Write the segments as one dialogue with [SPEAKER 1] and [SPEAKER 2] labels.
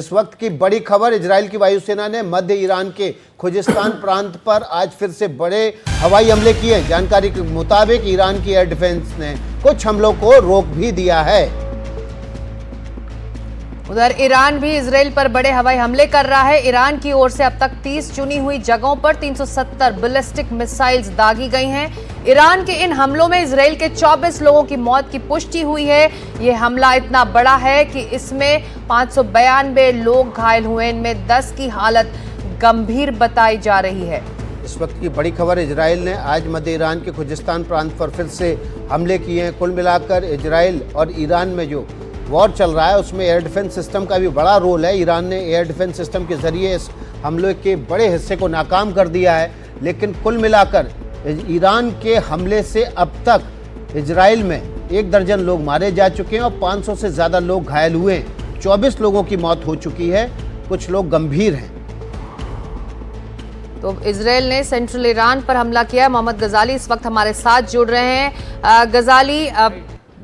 [SPEAKER 1] इस वक्त की बड़ी खबर, इजराइल की वायुसेना ने मध्य ईरान के खुजिस्तान प्रांत पर आज फिर से बड़े हवाई हमले किए। जानकारी के मुताबिक ईरान की एयर डिफेंस ने कुछ हमलों को रोक भी दिया है।
[SPEAKER 2] उधर ईरान भी इजराइल पर बड़े हवाई हमले कर रहा है। ईरान की ओर से अब तक 30 चुनी हुई जगहों पर 370 बैलिस्टिक मिसाइल्स दागी गई हैं। ईरान के इन हमलों में इजराइल के 24 लोगों की मौत की पुष्टि हुई है। ये हमला इतना बड़ा है कि इसमें 592 लोग घायल हुए, इनमें 10 की हालत गंभीर बताई जा रही है।
[SPEAKER 1] इस वक्त की बड़ी खबर, इजराइल ने आज मध्य ईरान के खुजिस्तान प्रांत पर फिर से हमले किए हैं। कुल मिलाकर इजराइल और ईरान में जो वॉर चल रहा है उसमें एयर डिफेंस सिस्टम का भी बड़ा रोल है। ईरान ने एयर डिफेंस सिस्टम के जरिए इस हमले के बड़े हिस्से को नाकाम कर दिया है। लेकिन कुल मिलाकर ईरान के हमले से अब तक इजराइल में 1 दर्जन लोग मारे जा चुके हैं और 500 से ज़्यादा लोग घायल हुए हैं। 24 लोगों की मौत हो चुकी है, कुछ लोग गंभीर हैं।
[SPEAKER 2] तो इजराइल ने सेंट्रल ईरान पर हमला किया है। मोहम्मद गजाली इस वक्त हमारे साथ जुड़ रहे हैं। गजाली,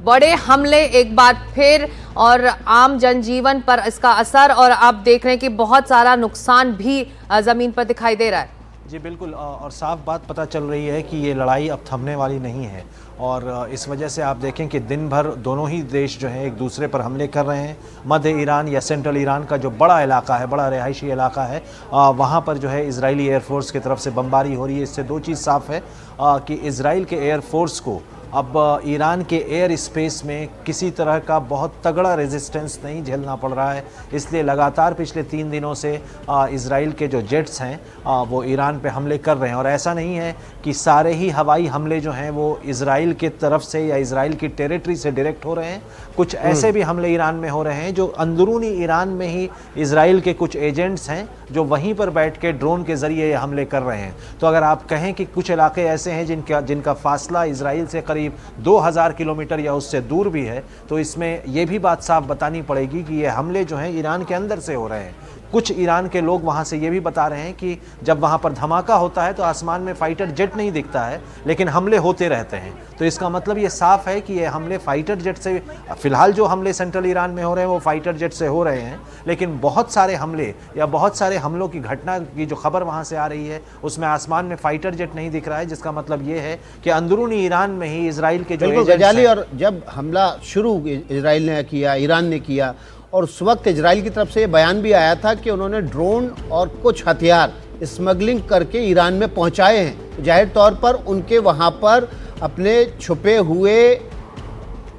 [SPEAKER 2] बड़े हमले एक बार फिर और आम जनजीवन पर इसका असर, और आप देख रहे हैं कि बहुत सारा नुकसान भी जमीन पर दिखाई दे रहा है।
[SPEAKER 3] जी बिल्कुल, और साफ बात पता चल रही है कि ये लड़ाई अब थमने वाली नहीं है और इस वजह से आप देखें कि दिन भर दोनों ही देश जो हैं एक दूसरे पर हमले कर रहे हैं। मध्य ईरान या सेंट्रल ईरान का जो बड़ा इलाका है, बड़ा रिहायशी इलाका है, वहाँ पर जो है इजरायली एयरफोर्स की तरफ से बमबारी हो रही है। इससे 2 चीज़ साफ़ है कि इजराइल के एयरफोर्स को अब ईरान के एयर स्पेस में किसी तरह का बहुत तगड़ा रेजिस्टेंस नहीं झेलना पड़ रहा है। इसलिए लगातार पिछले 3 दिनों से इजराइल के जो जेट्स हैं वो ईरान पे हमले कर रहे हैं। और ऐसा नहीं है कि सारे ही हवाई हमले जो हैं वो इजराइल की तरफ से या इजराइल की टेरिटरी से डायरेक्ट हो रहे हैं। कुछ ऐसे भी हमले ईरान में हो रहे हैं जो अंदरूनी ईरान में ही इजराइल के कुछ एजेंट्स हैं जो वहीं पर बैठ के ड्रोन के ज़रिए ये हमले कर रहे हैं। तो अगर आप कहें कि कुछ इलाके ऐसे हैं जिनका फासला इजराइल से करीब 2000 किलोमीटर या उससे दूर भी है, तो इसमें यह भी बात साफ बतानी पड़ेगी कि ये हमले जो हैं ईरान के अंदर से हो रहे हैं। कुछ ईरान के लोग वहाँ से ये भी बता रहे हैं कि जब वहाँ पर धमाका होता है तो आसमान में फाइटर जेट नहीं दिखता है, लेकिन हमले होते रहते हैं। तो इसका मतलब ये साफ है कि ये हमले फाइटर जेट से, फिलहाल जो हमले सेंट्रल ईरान में हो रहे हैं वो फाइटर जेट से हो रहे हैं, लेकिन बहुत सारे हमले या बहुत सारे हमलों की घटना की जो खबर वहाँ से आ रही है उसमें आसमान में फाइटर जेट नहीं दिख रहा है, जिसका मतलब ये है कि अंदरूनी ईरान में ही इजराइल के जो
[SPEAKER 1] गजाली, और जब हमला शुरू इजराइल ने किया, ईरान ने किया, और उस वक्त इजराइल की तरफ से ये बयान भी आया था कि उन्होंने ड्रोन और कुछ हथियार स्मगलिंग करके ईरान में पहुंचाए हैं। जाहिर तौर पर उनके वहां पर अपने छुपे हुए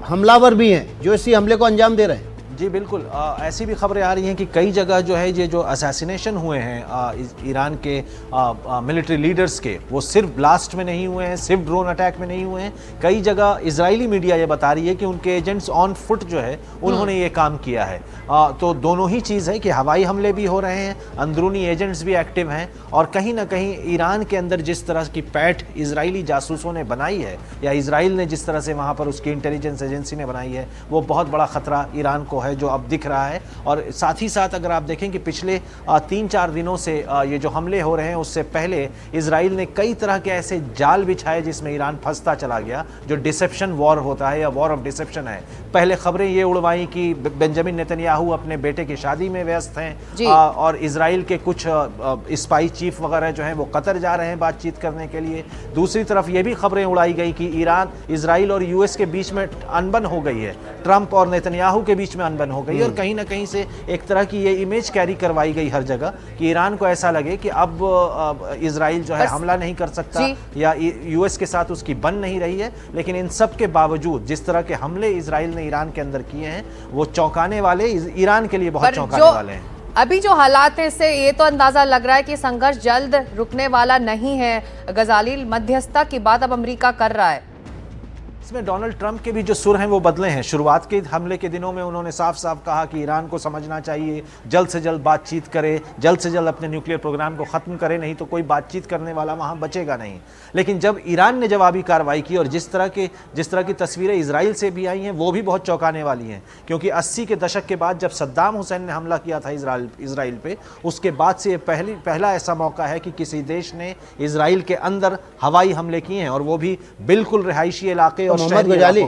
[SPEAKER 1] हमलावर भी हैं जो इसी हमले को अंजाम दे रहे हैं।
[SPEAKER 3] जी बिल्कुल, ऐसी भी खबरें आ रही हैं कि कई जगह जो है ये जो असैसिनेशन हुए हैं ईरान के मिलिट्री लीडर्स के, वो सिर्फ ब्लास्ट में नहीं हुए हैं, सिर्फ ड्रोन अटैक में नहीं हुए हैं। कई जगह इजरायली मीडिया ये बता रही है कि उनके एजेंट्स ऑन फुट जो है उन्होंने ये काम किया है। तो दोनों ही चीज़ है कि हवाई हमले भी हो रहे हैं, अंदरूनी एजेंट्स भी एक्टिव हैं, और कहीं ना कहीं ईरान के अंदर जिस तरह की पैठ इजरायली जासूसों ने बनाई है या इजराइल ने जिस तरह से वहाँ पर उसकी इंटेलिजेंस एजेंसी ने बनाई है, वो बहुत बड़ा खतरा ईरान को है जो अब दिख रहा है। और साथ ही साथ अगर आप देखें कि पिछले 3-4 दिनों से ये जो हमले हो रहे हैं उससे पहले इजराइल ने कई तरह के ऐसे जाल बिछाए जिसमें ईरान फंसता चला गया, जो डिसेप्शन वॉर होता है या वॉर ऑफ डिसेप्शन है। पहले खबरें ये उड़वाई कि बेंजामिन नेतन्याहू अपने बेटे की शादी में व्यस्त हैं और इजराइल के कुछ स्पाई चीफ वगैरह जो हैं वो कतर जा रहे हैं बातचीत करने के लिए। दूसरी तरफ ये भी खबरें उड़ाई गई कि ईरान, इजराइल और यूएस के बीच में अनबन हो गई है, ट्रंप और नेतन्याहू के बीच में अनबन हो गई, और कहीं ना कहीं से एक तरह की ये इमेज कैरी करवाई गई हर जगह कि ईरान को ऐसा लगे कि अब इजराइल जो है हमला नहीं कर सकता या यूएस के साथ उसकी बन नहीं रही है। लेकिन इन सब के बावजूद जिस तरह के हमले इजराइल ने ईरान के अंदर किए हैं वो चौंकाने वाले, ईरान के लिए बहुत चौंकाने वाले हैं।
[SPEAKER 2] अभी जो हालात है इससे ये तो अंदाजा लग रहा है कि संघर्ष जल्द रुकने वाला नहीं है। गजाली, मध्यस्थता की बात अब अमेरिका कर रहा है।
[SPEAKER 3] इसमें डोनाल्ड ट्रंप के भी जो सुर हैं वो बदले हैं। शुरुआत के हमले के दिनों में उन्होंने साफ साफ कहा कि ईरान को समझना चाहिए, जल्द से जल्द बातचीत करे, जल्द से जल्द अपने न्यूक्लियर प्रोग्राम को ख़त्म करे, नहीं तो कोई बातचीत करने वाला वहाँ बचेगा नहीं। लेकिन जब ईरान ने जवाबी कार्रवाई की और जिस तरह की तस्वीरें इजराइल से भी आई हैं वो भी बहुत चौंकाने वाली हैं, क्योंकि 80 के दशक के बाद जब सद्दाम हुसैन ने हमला किया था इजराइल पे, उसके बाद से ये पहला ऐसा मौका है कि किसी देश ने इजराइल के अंदर हवाई हमले किए हैं, और वो भी बिल्कुल रिहायशी इलाके और
[SPEAKER 1] मोहम्मद गजाली,